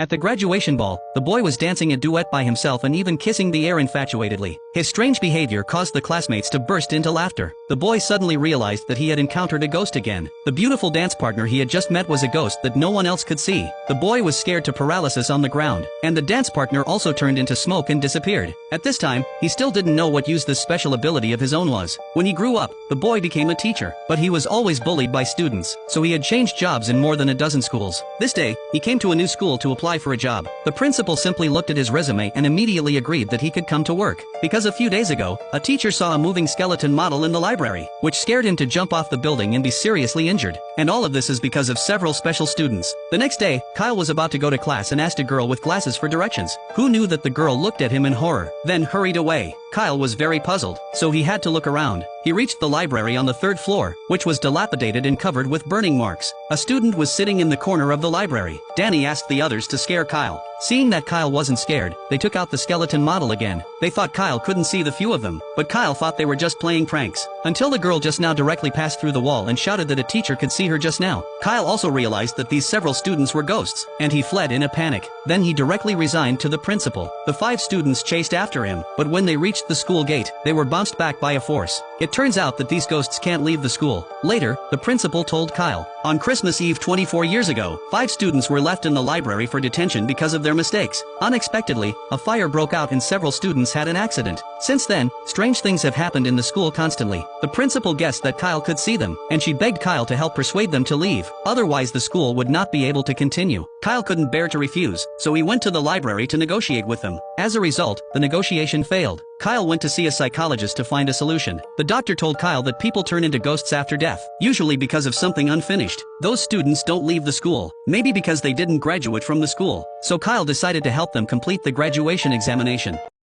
At the graduation ball, the boy was dancing a duet by himself and even kissing the air infatuatedly. His strange behavior caused the classmates to burst into laughter. The boy suddenly realized that he had encountered a ghost again. The beautiful dance partner he had just met was a ghost that no one else could see. The boy was scared to paralysis on the ground, and the dance partner also turned into smoke and disappeared. At this time, he still didn't know what use this special ability of his own was. When he grew up, the boy became a teacher, but he was always bullied by students, so he had changed jobs in more than a dozen schools. This day, he came to a new school to apply for a job. The principal simply looked at his resume and immediately agreed that he could come to work, because a few days ago, a teacher saw a moving skeleton model in the library, which scared him to jump off the building and be seriously injured. And all of this is because of several special students. The next day, Kyle was about to go to class and asked a girl with glasses for directions, who knew that the girl looked at him in horror, then hurried away. Kyle was very puzzled, so he had to look around. He reached the library on the third floor, which was dilapidated and covered with burning marks. A student was sitting in the corner of the library. Danny asked the others to scare Kyle. Seeing that Kyle wasn't scared, they took out the skeleton model again. They thought Kyle couldn't see the few of them, but Kyle thought they were just playing pranks. Until the girl just now directly passed through the wall and shouted that a teacher could see her just now. Kyle also realized that these several students were ghosts, and he fled in a panic. Then he directly resigned to the principal. The 5 students chased after him, but when they reached the school gate, they were bounced back by a force. It turns out that these ghosts can't leave the school. Later, the principal told Kyle, on Christmas Eve 24 years ago, 5 students were left in the library for detention because of their mistakes. Unexpectedly, a fire broke out and several students had an accident. Since then, strange things have happened in the school constantly. The principal guessed that Kyle could see them, and she begged Kyle to help persuade them to leave. Otherwise the school would not be able to continue. Kyle couldn't bear to refuse, so he went to the library to negotiate with them. As a result, the negotiation failed. Kyle went to see a psychologist to find a solution. The doctor told Kyle that people turn into ghosts after death, usually because of something unfinished. Those students don't leave the school, maybe because they didn't graduate from the school. So Kyle decided to help them complete the graduation examination.